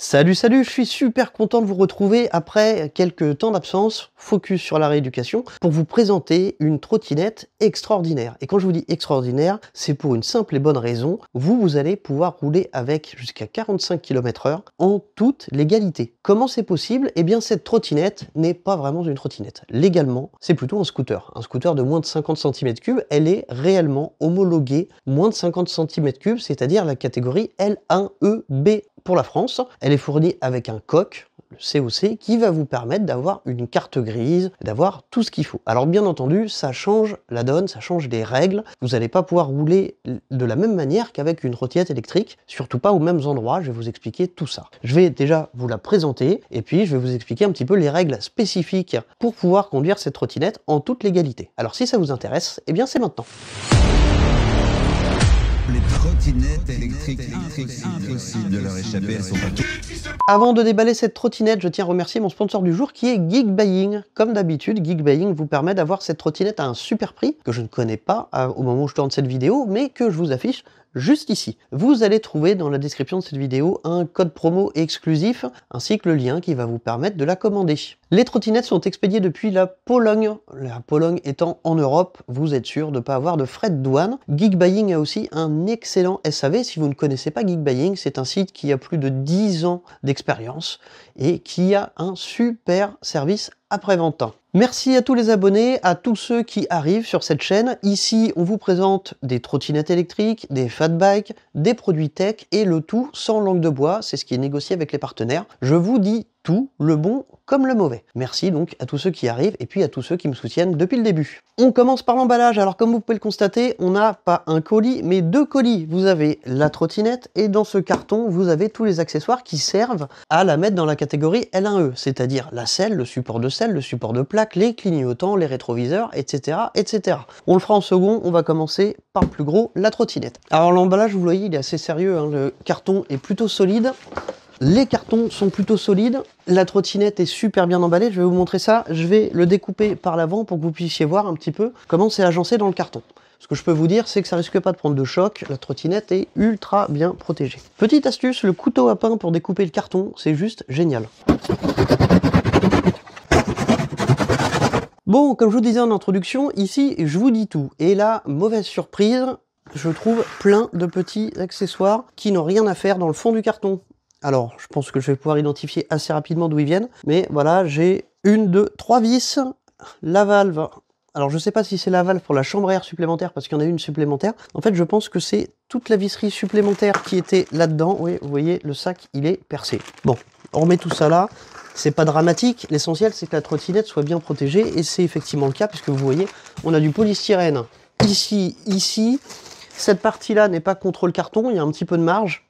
Salut, salut, je suis super content de vous retrouver après quelques temps d'absence, focus sur la rééducation, pour vous présenter une trottinette extraordinaire. Et quand je vous dis extraordinaire, c'est pour une simple et bonne raison, vous allez pouvoir rouler avec jusqu'à 45 km/h en toute légalité. Comment c'est possible? Eh bien cette trottinette n'est pas vraiment une trottinette. Légalement, c'est plutôt un scooter de moins de 50 cm3, elle est réellement homologuée moins de 50 cm3, c'est-à-dire la catégorie L1EB pour la France. Elle est fournie avec un coq, le COC, qui va vous permettre d'avoir une carte grise, d'avoir tout ce qu'il faut. Alors bien entendu, ça change la donne, ça change les règles. Vous n'allez pas pouvoir rouler de la même manière qu'avec une trottinette électrique, surtout pas aux mêmes endroits. Je vais vous expliquer tout ça. Je vais déjà vous la présenter et puis je vais vous expliquer un petit peu les règles spécifiques pour pouvoir conduire cette trottinette en toute légalité. Alors si ça vous intéresse, eh bien c'est maintenant. Les trottinettes électriques, c'est impossible de leur échapper, elles sont pas... Avant de déballer cette trottinette, je tiens à remercier mon sponsor du jour qui est Geekbuying. Comme d'habitude, Geekbuying vous permet d'avoir cette trottinette à un super prix que je ne connais pas au moment où je tourne cette vidéo, mais que je vous affiche juste ici. Vous allez trouver dans la description de cette vidéo un code promo exclusif ainsi que le lien qui va vous permettre de la commander. Les trottinettes sont expédiées depuis la Pologne. La Pologne étant en Europe, vous êtes sûr de ne pas avoir de frais de douane. Geekbuying a aussi un excellent SAV. Si vous ne connaissez pas Geekbuying, c'est un site qui a plus de 10 ans d'expérience et qui a un super service après-vente. Merci à tous les abonnés, à tous ceux qui arrivent sur cette chaîne. Ici, on vous présente des trottinettes électriques, des fat bikes, des produits tech et le tout sans langue de bois. C'est ce qui est négocié avec les partenaires. Je vous dis tout, le bon comme le mauvais. Merci donc à tous ceux qui arrivent et puis à tous ceux qui me soutiennent depuis le début. On commence par l'emballage. Alors comme vous pouvez le constater, on n'a pas un colis mais deux colis. Vous avez la trottinette et dans ce carton, vous avez tous les accessoires qui servent à la mettre dans la catégorie L1E, c'est-à-dire la selle, le support de plaque, les clignotants, les rétroviseurs, etc., etc. On le fera en second, on va commencer par le plus gros, la trottinette. Alors l'emballage, vous voyez, il est assez sérieux, hein. Le carton est plutôt solide. Les cartons sont plutôt solides, la trottinette est super bien emballée, je vais vous montrer ça, je vais le découper par l'avant pour que vous puissiez voir un petit peu comment c'est agencé dans le carton. Ce que je peux vous dire, c'est que ça risque pas de prendre de choc, la trottinette est ultra bien protégée. Petite astuce, le couteau à pain pour découper le carton, c'est juste génial. Bon, comme je vous disais en introduction, ici, je vous dis tout. Et là, mauvaise surprise, je trouve plein de petits accessoires qui n'ont rien à faire dans le fond du carton. Alors, je pense que je vais pouvoir identifier assez rapidement d'où ils viennent. Mais voilà, j'ai une, deux, trois vis, la valve. Alors, je ne sais pas si c'est la valve pour la chambre à air supplémentaire, parce qu'il y en a une supplémentaire. En fait, je pense que c'est toute la visserie supplémentaire qui était là-dedans. Oui, vous voyez, le sac, il est percé. Bon, on remet tout ça là. C'est pas dramatique. L'essentiel, c'est que la trottinette soit bien protégée. Et c'est effectivement le cas, puisque vous voyez, on a du polystyrène ici, ici. Cette partie-là n'est pas contre le carton. Il y a un petit peu de marge.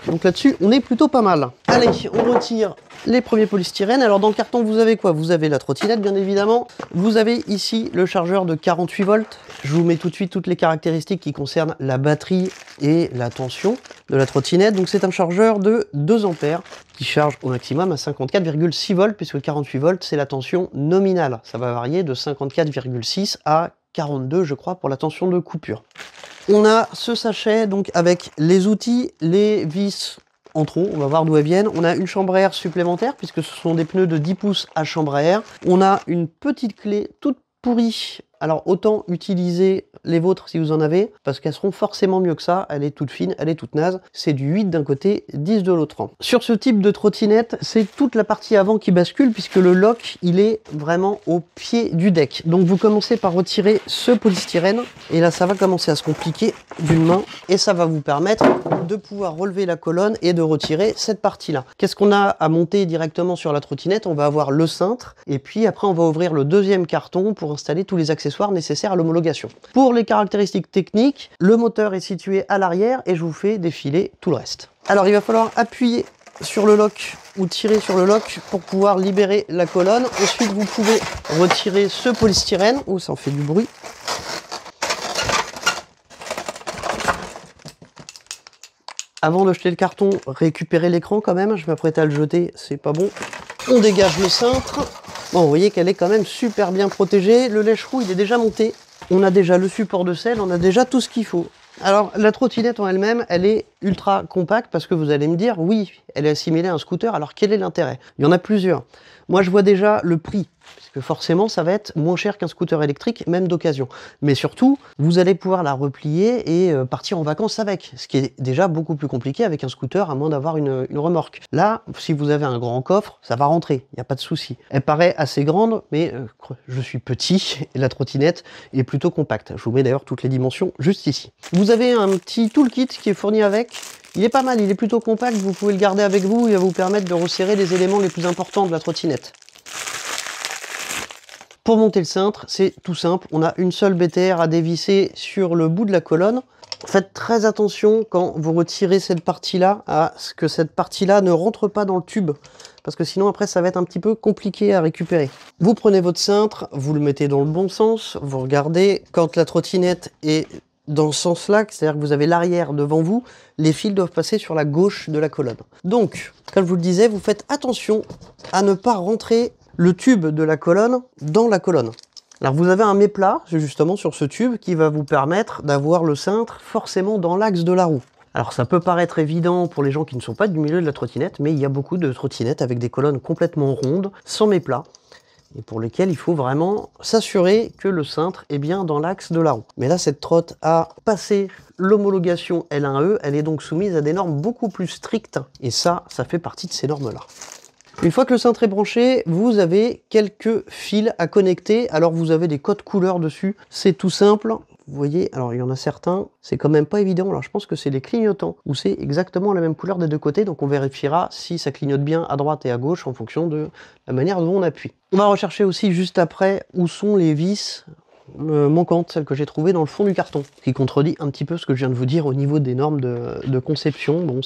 Donc là-dessus, on est plutôt pas mal. Allez, on retire les premiers polystyrènes. Alors dans le carton, vous avez quoi? Vous avez la trottinette, bien évidemment. Vous avez ici le chargeur de 48 volts. Je vous mets tout de suite toutes les caractéristiques qui concernent la batterie et la tension de la trottinette. Donc c'est un chargeur de 2 ampères qui charge au maximum à 54,6 volts, puisque 48 volts, c'est la tension nominale. Ça va varier de 54,6 à 42, je crois, pour la tension de coupure. On a ce sachet donc avec les outils, les vis en trop, on va voir d'où elles viennent. On a une chambre à air supplémentaire puisque ce sont des pneus de 10 pouces à chambre à air. On a une petite clé toute pourrie. Alors autant utiliser les vôtres si vous en avez, parce qu'elles seront forcément mieux que ça. Elle est toute fine, elle est toute naze. C'est du 8 d'un côté, 10 de l'autre. Sur ce type de trottinette, c'est toute la partie avant qui bascule, puisque le lock, il est vraiment au pied du deck. Donc vous commencez par retirer ce polystyrène, et là ça va commencer à se compliquer d'une main, et ça va vous permettre de pouvoir relever la colonne et de retirer cette partie-là. Qu'est-ce qu'on a à monter directement sur la trottinette? On va avoir le cintre, et puis après on va ouvrir le deuxième carton pour installer tous les accessoires nécessaires à l'homologation. Pour les caractéristiques techniques, le moteur est situé à l'arrière et je vous fais défiler tout le reste. Alors il va falloir appuyer sur le lock ou tirer sur le lock pour pouvoir libérer la colonne. Ensuite vous pouvez retirer ce polystyrène. Oh, ça en fait du bruit. Avant de jeter le carton, récupérez l'écran quand même. Je m'apprête à le jeter, c'est pas bon. On dégage le cintre. Bon, vous voyez qu'elle est quand même super bien protégée. Le lèche-roue, il est déjà monté. On a déjà le support de selle, on a déjà tout ce qu'il faut. Alors, la trottinette en elle-même, elle est ultra compacte parce que vous allez me dire, oui, elle est assimilée à un scooter, alors quel est l'intérêt? Il y en a plusieurs. Moi, je vois déjà le prix, puisque forcément, ça va être moins cher qu'un scooter électrique, même d'occasion. Mais surtout, vous allez pouvoir la replier et partir en vacances avec, ce qui est déjà beaucoup plus compliqué avec un scooter, à moins d'avoir une remorque. Là, si vous avez un grand coffre, ça va rentrer, il n'y a pas de souci. Elle paraît assez grande, mais je suis petit, et la trottinette est plutôt compacte. Je vous mets d'ailleurs toutes les dimensions juste ici. Vous avez un petit toolkit qui est fourni avec. Il est pas mal, il est plutôt compact, vous pouvez le garder avec vous, il va vous permettre de resserrer les éléments les plus importants de la trottinette. Pour monter le cintre, c'est tout simple, on a une seule BTR à dévisser sur le bout de la colonne. Faites très attention quand vous retirez cette partie-là, à ce que cette partie-là ne rentre pas dans le tube, parce que sinon après ça va être un petit peu compliqué à récupérer. Vous prenez votre cintre, vous le mettez dans le bon sens, vous regardez, quand la trottinette est dans ce sens-là, c'est-à-dire que vous avez l'arrière devant vous, les fils doivent passer sur la gauche de la colonne. Donc, comme je vous le disais, vous faites attention à ne pas rentrer le tube de la colonne dans la colonne. Alors vous avez un méplat, justement, sur ce tube, qui va vous permettre d'avoir le cintre forcément dans l'axe de la roue. Alors ça peut paraître évident pour les gens qui ne sont pas du milieu de la trottinette, mais il y a beaucoup de trottinettes avec des colonnes complètement rondes, sans méplat, et pour lesquels il faut vraiment s'assurer que le cintre est bien dans l'axe de la roue. Mais là, cette trotte a passé l'homologation L1E, elle est donc soumise à des normes beaucoup plus strictes, et ça fait partie de ces normes-là. Une fois que le cintre est branché, vous avez quelques fils à connecter. Alors vous avez des codes couleurs dessus, c'est tout simple. Vous voyez, alors il y en a certains, c'est quand même pas évident. Alors je pense que c'est les clignotants, où c'est exactement la même couleur des deux côtés. Donc on vérifiera si ça clignote bien à droite et à gauche en fonction de la manière dont on appuie. On va rechercher aussi juste après où sont les vis manquantes, celles que j'ai trouvées dans le fond du carton, qui contredit un petit peu ce que je viens de vous dire au niveau des normes de conception. Bon,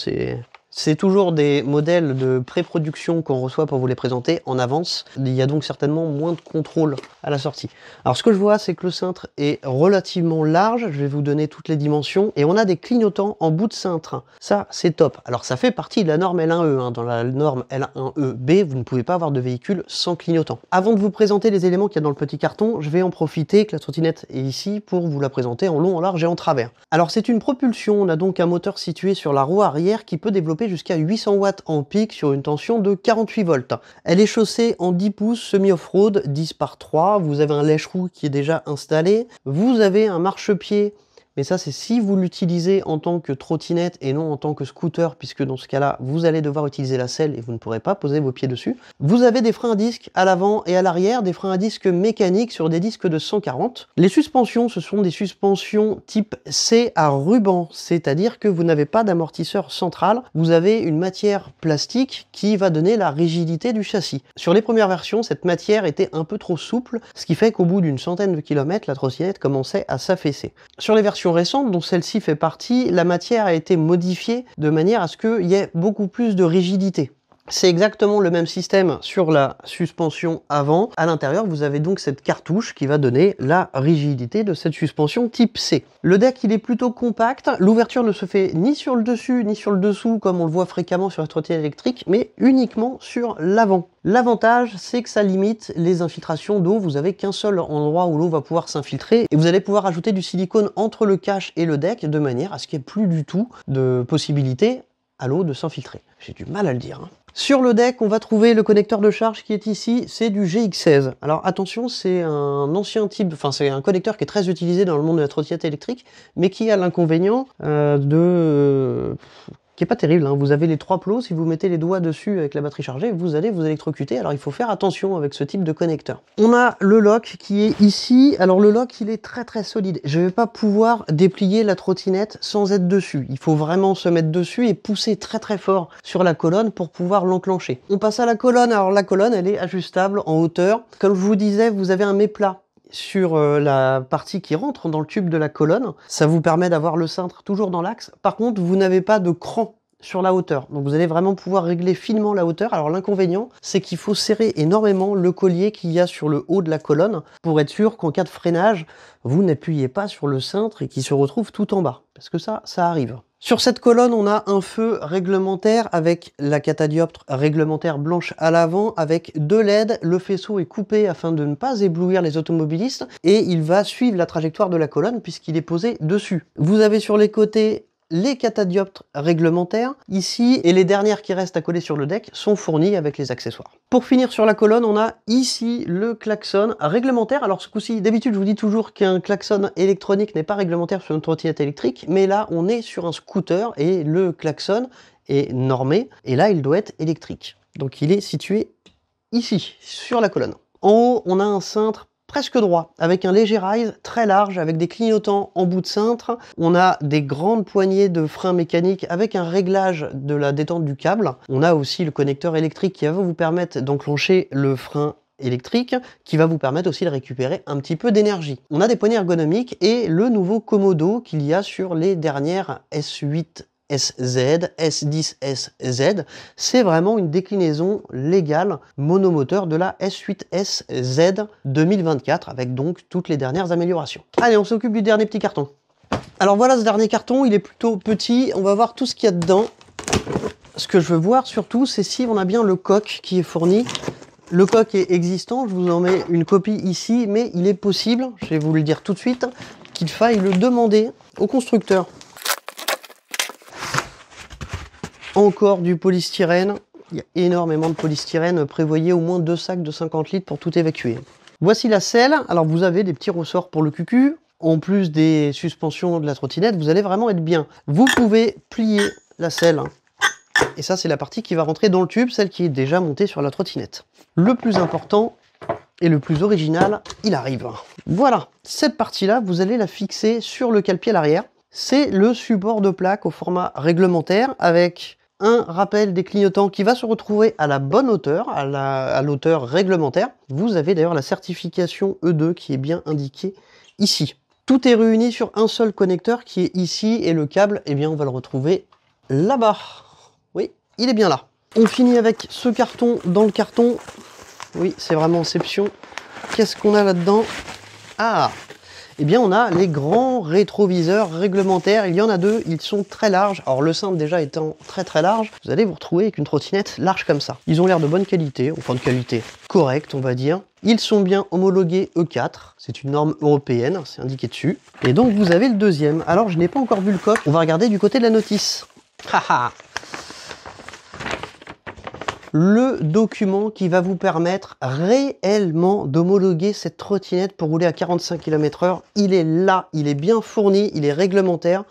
c'est toujours des modèles de pré-production qu'on reçoit pour vous les présenter en avance. Il y a donc certainement moins de contrôle à la sortie. Alors ce que je vois, c'est que le cintre est relativement large. Je vais vous donner toutes les dimensions. Et on a des clignotants en bout de cintre. Ça, c'est top. Alors ça fait partie de la norme L1E. Hein. Dans la norme L1EB, vous ne pouvez pas avoir de véhicule sans clignotant. Avant de vous présenter les éléments qu'il y a dans le petit carton, je vais en profiter que la trottinette est ici pour vous la présenter en long, en large et en travers. Alors c'est une propulsion. On a donc un moteur situé sur la roue arrière qui peut développer jusqu'à 800 watts en pic sur une tension de 48 volts. Elle est chaussée en 10 pouces semi-off-road, 10 par 3. Vous avez un lèche-roue qui est déjà installé. Vous avez un marchepied, mais ça c'est si vous l'utilisez en tant que trottinette et non en tant que scooter, puisque dans ce cas-là, vous allez devoir utiliser la selle et vous ne pourrez pas poser vos pieds dessus. Vous avez des freins à disque à l'avant et à l'arrière, des freins à disque mécaniques sur des disques de 140. Les suspensions, ce sont des suspensions type C à ruban, c'est-à-dire que vous n'avez pas d'amortisseur central, vous avez une matière plastique qui va donner la rigidité du châssis. Sur les premières versions, cette matière était un peu trop souple, ce qui fait qu'au bout d'une centaine de kilomètres, la trottinette commençait à s'affaisser. Sur les versions récentes, dont celle-ci fait partie, la matière a été modifiée de manière à ce qu'il y ait beaucoup plus de rigidité. C'est exactement le même système sur la suspension avant. À l'intérieur, vous avez donc cette cartouche qui va donner la rigidité de cette suspension type C. Le deck, il est plutôt compact. L'ouverture ne se fait ni sur le dessus ni sur le dessous, comme on le voit fréquemment sur les trottinettes électriques, mais uniquement sur l'avant. L'avantage, c'est que ça limite les infiltrations d'eau. Vous n'avez qu'un seul endroit où l'eau va pouvoir s'infiltrer et vous allez pouvoir ajouter du silicone entre le cache et le deck de manière à ce qu'il n'y ait plus du tout de possibilité à l'eau de s'infiltrer. J'ai du mal à le dire. Sur le deck, on va trouver le connecteur de charge qui est ici, c'est du GX16. Alors attention, c'est un ancien type, enfin c'est un connecteur qui est très utilisé dans le monde de la trottinette électrique, mais qui a l'inconvénient qui est pas terrible, hein. Vous avez les trois plots, si vous mettez les doigts dessus avec la batterie chargée, vous allez vous électrocuter, alors il faut faire attention avec ce type de connecteur. On a le lock qui est ici, alors le lock il est très solide, je vais pas pouvoir déplier la trottinette sans être dessus, il faut vraiment se mettre dessus et pousser très fort sur la colonne pour pouvoir l'enclencher. On passe à la colonne, alors la colonne elle est ajustable en hauteur, comme je vous disais, vous avez un méplat sur la partie qui rentre dans le tube de la colonne. Ça vous permet d'avoir le cintre toujours dans l'axe. Par contre, vous n'avez pas de cran sur la hauteur. Donc vous allez vraiment pouvoir régler finement la hauteur. Alors l'inconvénient, c'est qu'il faut serrer énormément le collier qu'il y a sur le haut de la colonne pour être sûr qu'en cas de freinage, vous n'appuyez pas sur le cintre et qu'il se retrouve tout en bas. Parce que ça arrive. Sur cette colonne, on a un feu réglementaire avec la catadioptre réglementaire blanche à l'avant avec 2 LED. Le faisceau est coupé afin de ne pas éblouir les automobilistes et il va suivre la trajectoire de la colonne puisqu'il est posé dessus. Vous avez sur les côtés les catadioptres réglementaires ici, et les dernières qui restent à coller sur le deck sont fournies avec les accessoires. Pour finir sur la colonne, on a ici le klaxon réglementaire. Alors ce coup-ci, d'habitude je vous dis toujours qu'un klaxon électronique n'est pas réglementaire sur une trottinette électrique, mais là on est sur un scooter et le klaxon est normé, et là il doit être électrique. Donc il est situé ici, sur la colonne. En haut, on a un cintre presque droit, avec un léger rise très large, avec des clignotants en bout de cintre. On a des grandes poignées de freins mécaniques avec un réglage de la détente du câble. On a aussi le connecteur électrique qui va vous permettre d'enclencher le frein électrique, qui va vous permettre aussi de récupérer un petit peu d'énergie. On a des poignées ergonomiques et le nouveau Komodo qu'il y a sur les dernières S8 SZ, S10 SZ, c'est vraiment une déclinaison légale monomoteur de la S8 SZ 2024, avec donc toutes les dernières améliorations. Allez, on s'occupe du dernier petit carton. Alors voilà, ce dernier carton, il est plutôt petit, on va voir tout ce qu'il y a dedans. Ce que je veux voir surtout, c'est si on a bien le coque qui est fourni. Le coque est existant, je vous en mets une copie ici, mais il est possible, je vais vous le dire tout de suite, qu'il faille le demander au constructeur. Encore du polystyrène, il y a énormément de polystyrène, prévoyez au moins 2 sacs de 50 litres pour tout évacuer. Voici la selle, alors vous avez des petits ressorts pour le cucu, en plus des suspensions de la trottinette, vous allez vraiment être bien. Vous pouvez plier la selle, et ça c'est la partie qui va rentrer dans le tube, celle qui est déjà montée sur la trottinette. Le plus important et le plus original, il arrive. Voilà, cette partie-là, vous allez la fixer sur le cale-pied à l'arrière. C'est le support de plaque au format réglementaire avec un rappel des clignotants qui va se retrouver à la bonne hauteur, à l'hauteur réglementaire. Vous avez d'ailleurs la certification E2 qui est bien indiquée ici. Tout est réuni sur un seul connecteur qui est ici et le câble, eh bien on va le retrouver là-bas. Oui, il est bien là. On finit avec ce carton dans le carton. Oui, c'est vraiment Inception. Qu'est-ce qu'on a là-dedans? Ah! Eh bien, on a les grands rétroviseurs réglementaires. Il y en a deux, ils sont très larges. Alors, le cintre déjà étant très large, vous allez vous retrouver avec une trottinette large comme ça. Ils ont l'air de bonne qualité, enfin de qualité correcte, on va dire. Ils sont bien homologués E4. C'est une norme européenne, c'est indiqué dessus. Et donc, vous avez le deuxième. Alors, je n'ai pas encore vu le coque. On va regarder du côté de la notice. Haha! Le document qui va vous permettre réellement d'homologuer cette trottinette pour rouler à 45 km/h, il est là, il est bien fourni, il est réglementaire,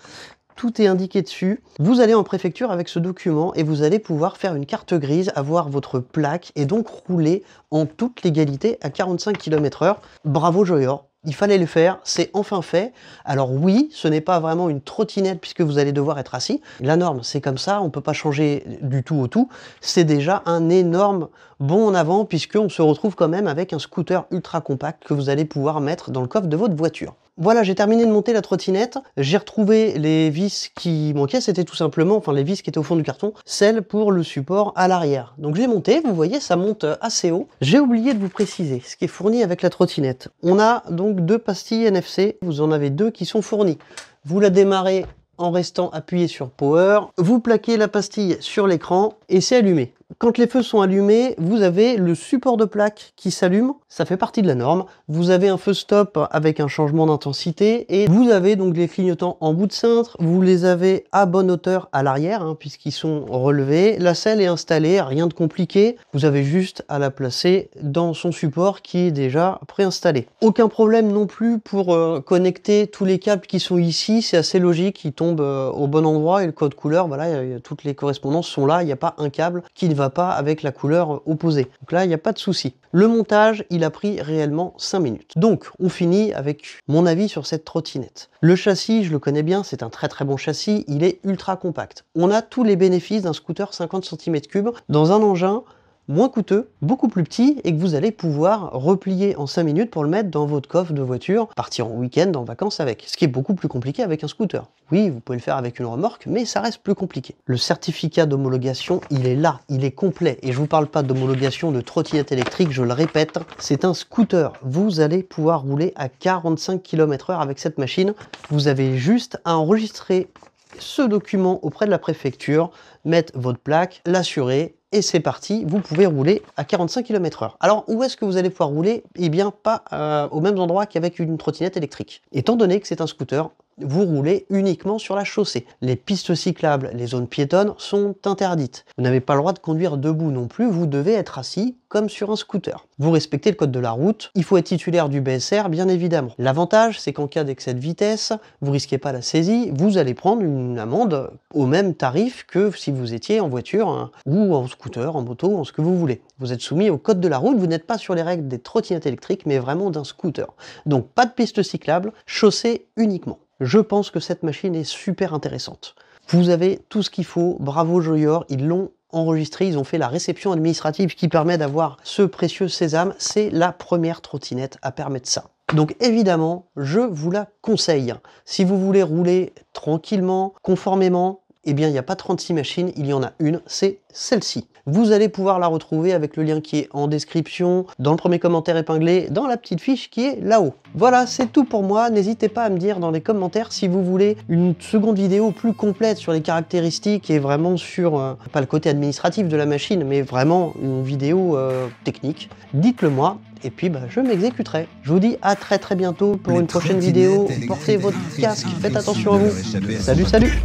tout est indiqué dessus. Vous allez en préfecture avec ce document et vous allez pouvoir faire une carte grise, avoir votre plaque et donc rouler en toute légalité à 45 km/h. Bravo Joyor! Il fallait le faire, c'est enfin fait. Alors oui, ce n'est pas vraiment une trottinette puisque vous allez devoir être assis. La norme, c'est comme ça, on ne peut pas changer du tout au tout. C'est déjà un énorme bond en avant puisqu'on se retrouve quand même avec un scooter ultra compact que vous allez pouvoir mettre dans le coffre de votre voiture. Voilà, j'ai terminé de monter la trottinette. J'ai retrouvé les vis qui manquaient, c'était tout simplement, enfin les vis qui étaient au fond du carton, celles pour le support à l'arrière. Donc je l'ai monté, vous voyez, ça monte assez haut. J'ai oublié de vous préciser ce qui est fourni avec la trottinette. On a donc 2 pastilles NFC, vous en avez 2 qui sont fournies. Vous la démarrez en restant appuyé sur Power, vous plaquez la pastille sur l'écran et c'est allumé. Quand les feux sont allumés, vous avez le support de plaque qui s'allume, ça fait partie de la norme. Vous avez un feu stop avec un changement d'intensité et vous avez donc les clignotants en bout de cintre, vous les avez à bonne hauteur à l'arrière hein, puisqu'ils sont relevés. La selle est installée, rien de compliqué, vous avez juste à la placer dans son support qui est déjà préinstallé. Aucun problème non plus pour connecter tous les câbles qui sont ici, c'est assez logique, ils tombent au bon endroit et le code couleur, voilà, toutes les correspondances sont là, il n'y a pas un câble qui ne va pas avec la couleur opposée. Donc là, il n'y a pas de souci. Le montage, il a pris réellement 5 minutes. Donc, on finit avec mon avis sur cette trottinette. Le châssis, je le connais bien, c'est un très bon châssis, il est ultra compact. On a tous les bénéfices d'un scooter 50 cm3 dans un engin moins coûteux, beaucoup plus petit et que vous allez pouvoir replier en 5 minutes pour le mettre dans votre coffre de voiture, partir en week-end, en vacances avec. Ce qui est beaucoup plus compliqué avec un scooter. Oui, vous pouvez le faire avec une remorque, mais ça reste plus compliqué. Le certificat d'homologation, il est là, il est complet. Et je vous parle pas d'homologation de trottinette électrique, je le répète, c'est un scooter. Vous allez pouvoir rouler à 45 km/h avec cette machine. Vous avez juste à enregistrer ce document auprès de la préfecture, mettre votre plaque, l'assurer, et c'est parti, vous pouvez rouler à 45 km/h. Alors, où est-ce que vous allez pouvoir rouler? Eh bien, pas aux mêmes endroits qu'avec une trottinette électrique. Étant donné que c'est un scooter, vous roulez uniquement sur la chaussée. Les pistes cyclables, les zones piétonnes sont interdites. Vous n'avez pas le droit de conduire debout non plus, vous devez être assis comme sur un scooter. Vous respectez le code de la route, il faut être titulaire du BSR bien évidemment. L'avantage c'est qu'en cas d'excès de vitesse, vous risquez pas la saisie, vous allez prendre une amende au même tarif que si vous étiez en voiture hein, ou en scooter, en moto, en ce que vous voulez. Vous êtes soumis au code de la route, vous n'êtes pas sur les règles des trottinettes électriques mais vraiment d'un scooter. Donc pas de piste cyclable, chaussée uniquement. Je pense que cette machine est super intéressante. Vous avez tout ce qu'il faut, bravo Joyor, ils l'ont enregistré, ils ont fait la réception administrative qui permet d'avoir ce précieux sésame. C'est la première trottinette à permettre ça. Donc évidemment, je vous la conseille. Si vous voulez rouler tranquillement, conformément, eh bien il n'y a pas 36 machines, il y en a une, c'est celle-ci. Vous allez pouvoir la retrouver avec le lien qui est en description, dans le premier commentaire épinglé, dans la petite fiche qui est là-haut. Voilà, c'est tout pour moi. N'hésitez pas à me dire dans les commentaires si vous voulez une seconde vidéo plus complète sur les caractéristiques et vraiment sur, pas le côté administratif de la machine, mais vraiment une vidéo technique. Dites-le moi. Et puis je m'exécuterai. Je vous dis à très bientôt pour une prochaine vidéo. Portez votre casque, faites attention à vous. Salut, salut!